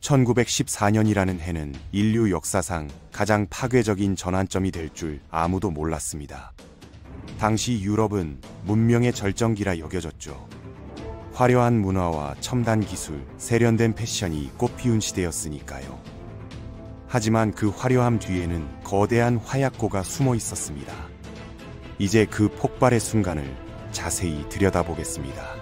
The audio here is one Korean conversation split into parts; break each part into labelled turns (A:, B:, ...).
A: 1914년이라는 해는 인류 역사상 가장 파괴적인 전환점이 될 줄 아무도 몰랐습니다. 당시 유럽은 문명의 절정기라 여겨졌죠. 화려한 문화와 첨단 기술, 세련된 패션이 꽃피운 시대였으니까요. 하지만 그 화려함 뒤에는 거대한 화약고가 숨어 있었습니다. 이제 그 폭발의 순간을 자세히 들여다보겠습니다.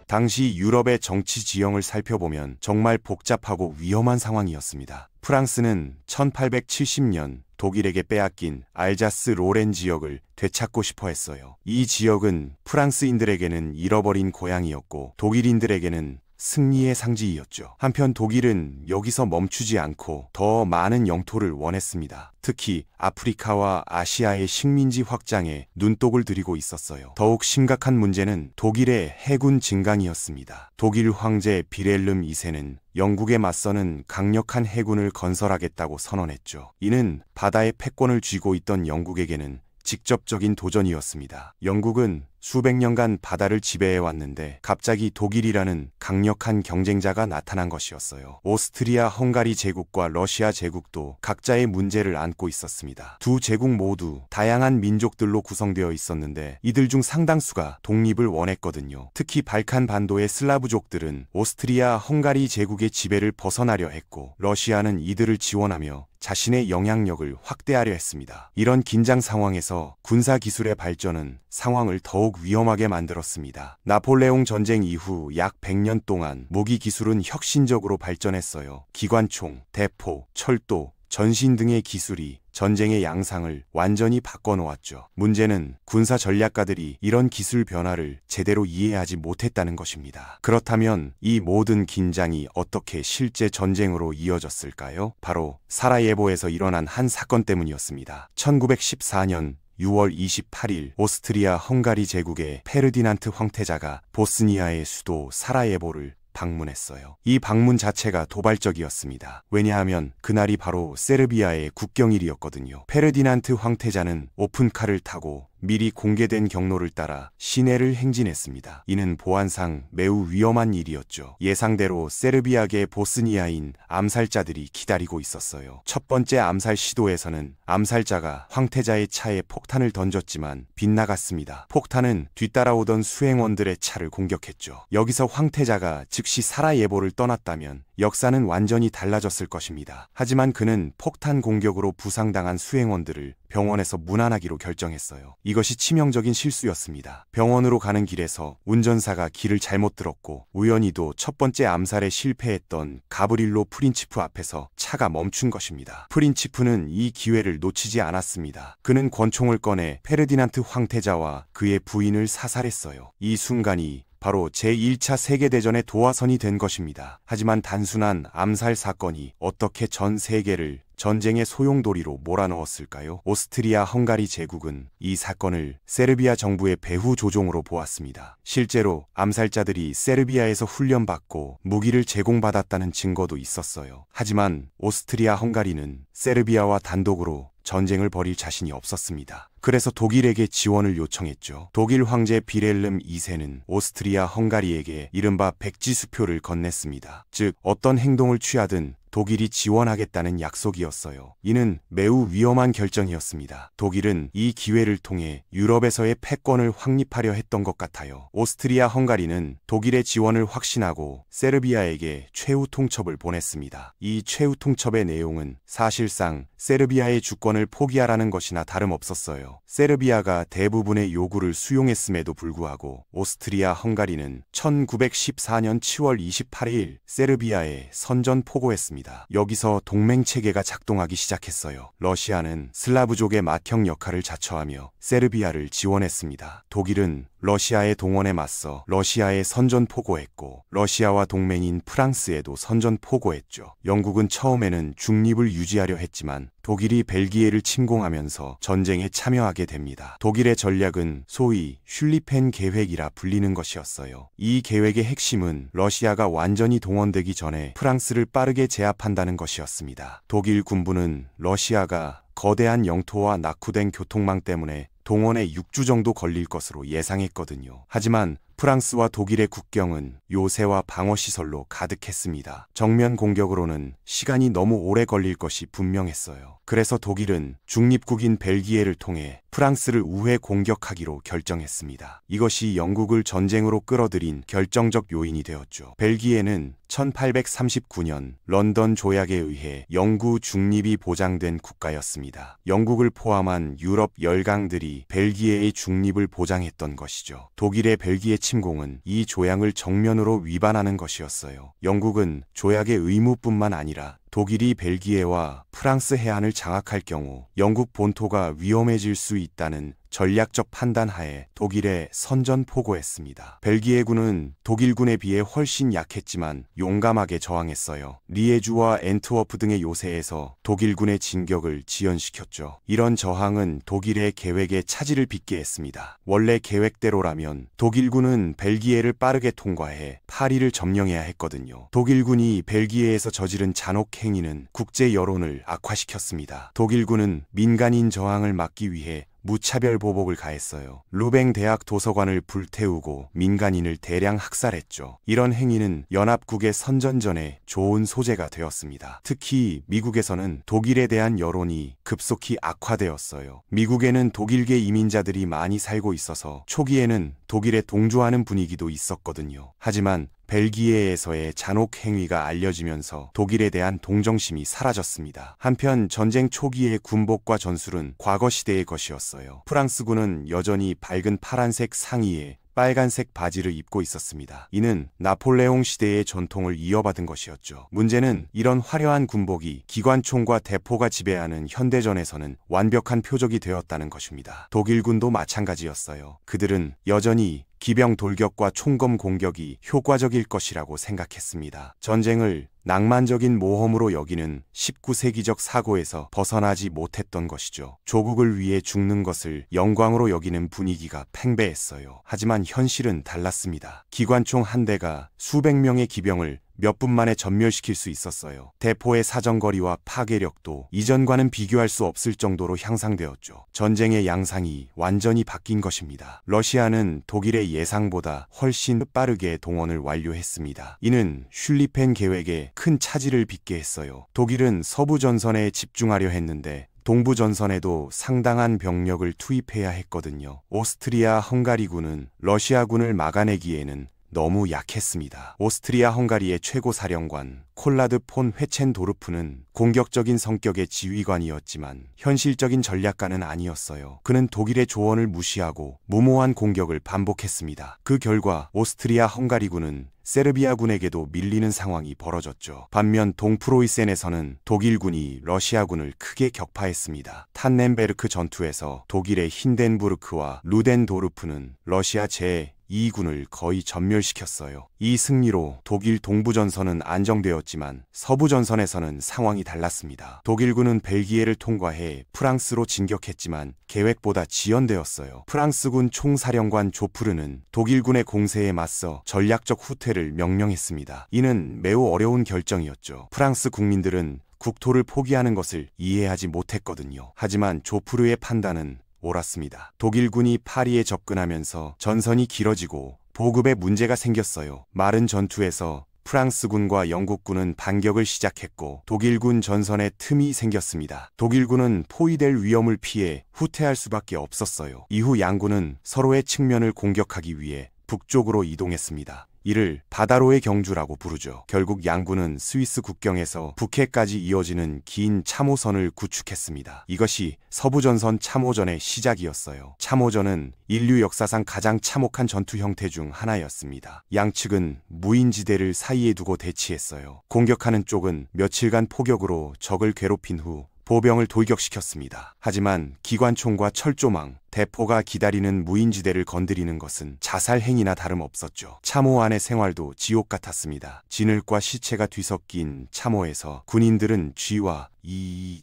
A: 당시 유럽의 정치 지형을 살펴보면 정말 복잡하고 위험한 상황이었습니다. 프랑스는 1870년 독일에게 빼앗긴 알자스 로렌 지역을 되찾고 싶어 했어요. 이 지역은 프랑스인들에게는 잃어버린 고향이었고 독일인들에게는 승리의 상징이었죠. 한편 독일은 여기서 멈추지 않고 더 많은 영토를 원했습니다. 특히 아프리카와 아시아의 식민지 확장에 눈독을 들이고 있었어요. 더욱 심각한 문제는 독일의 해군 증강이었습니다. 독일 황제 비렐름 2세는 영국에 맞서는 강력한 해군을 건설하겠다고 선언했죠. 이는 바다의 패권을 쥐고 있던 영국에게는 직접적인 도전이었습니다. 영국은 수백 년간 바다를 지배해왔는데 갑자기 독일이라는 강력한 경쟁자가 나타난 것이었어요. 오스트리아 헝가리 제국과 러시아 제국도 각자의 문제를 안고 있었습니다. 두 제국 모두 다양한 민족들로 구성되어 있었는데 이들 중 상당수가 독립을 원했거든요. 특히 발칸 반도의 슬라브족들은 오스트리아 헝가리 제국의 지배를 벗어나려 했고 러시아는 이들을 지원하며 자신의 영향력을 확대하려 했습니다. 이런 긴장 상황에서 군사기술의 발전은 상황을 더욱 위험하게 만들었습니다. 나폴레옹 전쟁 이후 약 100년 동안 무기 기술은 혁신적으로 발전했어요. 기관총, 대포, 철도, 전신 등의 기술이 전쟁의 양상을 완전히 바꿔놓았죠. 문제는 군사 전략가들이 이런 기술 변화를 제대로 이해하지 못했다는 것입니다. 그렇다면 이 모든 긴장이 어떻게 실제 전쟁으로 이어졌을까요? 바로 사라예보에서 일어난 한 사건 때문이었습니다. 1914년 6월 28일 오스트리아 헝가리 제국의 페르디난트 황태자가 보스니아의 수도 사라예보를 방문했어요. 이 방문 자체가 도발적이었습니다. 왜냐하면 그날이 바로 세르비아의 국경일이었거든요. 페르디난트 황태자는 오픈카를 타고 미리 공개된 경로를 따라 시내를 행진했습니다. 이는 보안상 매우 위험한 일이었죠. 예상대로 세르비아계 보스니아인 암살자들이 기다리고 있었어요. 첫 번째 암살 시도에서는 암살자가 황태자의 차에 폭탄을 던졌지만 빗나갔습니다. 폭탄은 뒤따라오던 수행원들의 차를 공격했죠. 여기서 황태자가 즉시 사라예보를 떠났다면 역사는 완전히 달라졌을 것입니다. 하지만 그는 폭탄 공격으로 부상당한 수행원들을 병원에서 문안하기로 결정했어요. 이것이 치명적인 실수였습니다. 병원으로 가는 길에서 운전사가 길을 잘못 들었고 우연히도 첫 번째 암살에 실패했던 가브릴로 프린치프 앞에서 차가 멈춘 것입니다. 프린치프는 이 기회를 놓치지 않았습니다. 그는 권총을 꺼내 페르디난트 황태자와 그의 부인을 사살했어요. 이 순간이 바로 제1차 세계대전의 도화선이 된 것입니다. 하지만 단순한 암살 사건이 어떻게 전 세계를 전쟁의 소용돌이로 몰아넣었을까요? 오스트리아 헝가리 제국은 이 사건을 세르비아 정부의 배후 조종으로 보았습니다. 실제로 암살자들이 세르비아에서 훈련받고 무기를 제공받았다는 증거도 있었어요. 하지만 오스트리아 헝가리는 세르비아와 단독으로 전쟁을 벌일 자신이 없었습니다. 그래서 독일에게 지원을 요청했죠. 독일 황제 비렐름 2세는 오스트리아 헝가리에게 이른바 백지수표를 건넸습니다. 즉 어떤 행동을 취하든 독일이 지원하겠다는 약속이었어요. 이는 매우 위험한 결정이었습니다. 독일은 이 기회를 통해 유럽에서의 패권을 확립하려 했던 것 같아요. 오스트리아 헝가리는 독일의 지원을 확신하고 세르비아에게 최후 통첩을 보냈습니다. 이 최후 통첩의 내용은 사실상 세르비아의 주권을 포기하라는 것이나 다름없었어요. 세르비아가 대부분의 요구를 수용했음에도 불구하고 오스트리아 헝가리는 1914년 7월 28일 세르비아에 선전포고했습니다. 여기서 동맹체계가 작동하기 시작했어요. 러시아는 슬라브족의 맏형 역할을 자처하며 세르비아를 지원했습니다. 독일은 러시아의 동원에 맞서 러시아에 선전포고했고 러시아와 동맹인 프랑스에도 선전포고했죠. 영국은 처음에는 중립을 유지하려 했지만 독일이 벨기에를 침공하면서 전쟁에 참여하게 됩니다. 독일의 전략은 소위 슐리펜 계획이라 불리는 것이었어요. 이 계획의 핵심은 러시아가 완전히 동원되기 전에 프랑스를 빠르게 제압한다는 것이었습니다. 독일 군부는 러시아가 거대한 영토와 낙후된 교통망 때문에 동원에 6주 정도 걸릴 것으로 예상했거든요. 하지만 프랑스와 독일의 국경은 요새와 방어시설로 가득했습니다. 정면 공격으로는 시간이 너무 오래 걸릴 것이 분명했어요. 그래서 독일은 중립국인 벨기에를 통해 프랑스를 우회 공격하기로 결정했습니다. 이것이 영국을 전쟁으로 끌어들인 결정적 요인이 되었죠. 벨기에는 1839년 런던 조약에 의해 영구 중립이 보장된 국가였습니다. 영국을 포함한 유럽 열강들이 벨기에의 중립을 보장했던 것이죠. 독일의 벨기에 침공은 이 조약을 정면으로 위반하는 것이었어요. 영국은 조약의 의무뿐만 아니라 독일이 벨기에와 프랑스 해안을 장악할 경우 영국 본토가 위험해질 수 있다는 전략적 판단하에 독일에 선전포고했습니다. 벨기에군은 독일군에 비해 훨씬 약했지만 용감하게 저항했어요. 리에주와 엔트워프 등의 요새에서 독일군의 진격을 지연시켰죠. 이런 저항은 독일의 계획에 차질을 빚게 했습니다. 원래 계획대로라면 독일군은 벨기에를 빠르게 통과해 파리를 점령해야 했거든요. 독일군이 벨기에에서 저지른 잔혹 행위는 국제 여론을 악화시켰습니다. 독일군은 민간인 저항을 막기 위해 무차별 보복을 가했어요. 루뱅 대학 도서관을 불태우고 민간인을 대량 학살했죠. 이런 행위는 연합국의 선전전에 좋은 소재가 되었습니다. 특히 미국에서는 독일에 대한 여론이 급속히 악화되었어요. 미국에는 독일계 이민자들이 많이 살고 있어서 초기에는 독일에 동조하는 분위기도 있었거든요. 하지만 벨기에에서의 잔혹 행위가 알려지면서 독일에 대한 동정심이 사라졌습니다. 한편 전쟁 초기의 군복과 전술은 과거 시대의 것이었어요. 프랑스군은 여전히 밝은 파란색 상의에 빨간색 바지를 입고 있었습니다. 이는 나폴레옹 시대의 전통을 이어받은 것이었죠. 문제는 이런 화려한 군복이 기관총과 대포가 지배하는 현대전에서는 완벽한 표적이 되었다는 것입니다. 독일군도 마찬가지였어요. 그들은 여전히 기병 돌격과 총검 공격이 효과적일 것이라고 생각했습니다. 전쟁을 낭만적인 모험으로 여기는 19세기적 사고에서 벗어나지 못했던 것이죠. 조국을 위해 죽는 것을 영광으로 여기는 분위기가 팽배했어요. 하지만 현실은 달랐습니다. 기관총 한 대가 수백 명의 기병을 몇 분 만에 전멸시킬 수 있었어요. 대포의 사정거리와 파괴력도 이전과는 비교할 수 없을 정도로 향상되었죠. 전쟁의 양상이 완전히 바뀐 것입니다. 러시아는 독일의 예상보다 훨씬 빠르게 동원을 완료했습니다. 이는 슐리펜 계획에 큰 차질을 빚게 했어요. 독일은 서부 전선에 집중하려 했는데 동부 전선에도 상당한 병력을 투입해야 했거든요. 오스트리아 헝가리군은 러시아군을 막아내기에는 너무 약했습니다. 오스트리아 헝가리의 최고 사령관 콜라드 폰 회첸도르프는 공격적인 성격의 지휘관이었지만 현실적인 전략가는 아니었어요. 그는 독일의 조언을 무시하고 무모한 공격을 반복했습니다. 그 결과 오스트리아 헝가리군은 세르비아군에게도 밀리는 상황이 벌어졌죠. 반면 동프로이센에서는 독일군이 러시아군을 크게 격파했습니다. 탄넨베르크 전투에서 독일의 힌덴부르크와 루덴도르프는 러시아 제2군을 거의 전멸시켰어요. 이 승리로 독일 동부전선은 안정되었지만 서부전선에서는 상황이 달랐습니다. 독일군은 벨기에를 통과해 프랑스로 진격했지만 계획보다 지연되었어요. 프랑스군 총사령관 조프르는 독일군의 공세에 맞서 전략적 후퇴를 명령했습니다. 이는 매우 어려운 결정이었죠. 프랑스 국민들은 국토를 포기하는 것을 이해하지 못했거든요. 하지만 조프르의 판단은 옳았습니다. 독일군이 파리에 접근하면서 전선이 길어지고 보급에 문제가 생겼어요. 마른 전투에서 프랑스군과 영국군은 반격을 시작했고 독일군 전선에 틈이 생겼습니다. 독일군은 포위될 위험을 피해 후퇴할 수밖에 없었어요. 이후 양군은 서로의 측면을 공격하기 위해 북쪽으로 이동했습니다. 이를 바다로의 경주라고 부르죠. 결국 양군은 스위스 국경에서 북해까지 이어지는 긴 참호선을 구축했습니다. 이것이 서부전선 참호전의 시작이었어요. 참호전은 인류 역사상 가장 참혹한 전투 형태 중 하나였습니다. 양측은 무인지대를 사이에 두고 대치했어요. 공격하는 쪽은 며칠간 포격으로 적을 괴롭힌 후 보병을 돌격시켰습니다. 하지만 기관총과 철조망, 대포가 기다리는 무인지대를 건드리는 것은 자살 행위나 다름없었죠. 참호 안의 생활도 지옥 같았습니다. 진흙과 시체가 뒤섞인 참호에서 군인들은 쥐와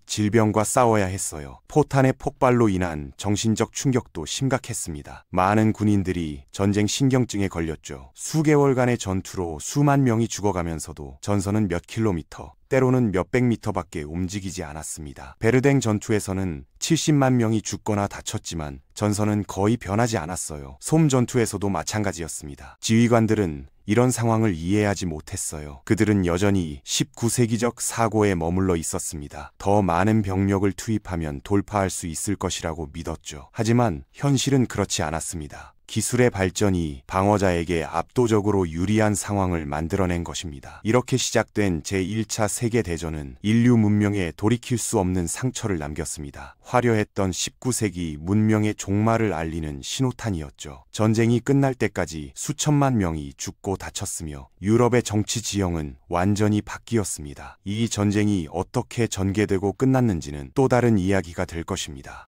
A: 질병과 싸워야 했어요. 포탄의 폭발로 인한 정신적 충격도 심각했습니다. 많은 군인들이 전쟁 신경증에 걸렸죠. 수개월간의 전투로 수만 명이 죽어가면서도 전선은 몇 킬로미터, 때로는 몇백 미터밖에 움직이지 않았습니다. 베르댕 전투에서는 70만 명이 죽거나 다쳤지만 전선은 거의 변하지 않았어요. 솜 전투에서도 마찬가지였습니다. 지휘관들은 이런 상황을 이해하지 못했어요. 그들은 여전히 19세기적 사고에 머물러 있었습니다. 더 많은 병력을 투입하면 돌파할 수 있을 것이라고 믿었죠. 하지만 현실은 그렇지 않았습니다. 기술의 발전이 방어자에게 압도적으로 유리한 상황을 만들어낸 것입니다. 이렇게 시작된 제1차 세계대전은 인류 문명에 돌이킬 수 없는 상처를 남겼습니다. 화려했던 19세기 문명의 종말을 알리는 신호탄이었죠. 전쟁이 끝날 때까지 수천만 명이 죽고 다쳤으며 유럽의 정치 지형은 완전히 바뀌었습니다. 이 전쟁이 어떻게 전개되고 끝났는지는 또 다른 이야기가 될 것입니다.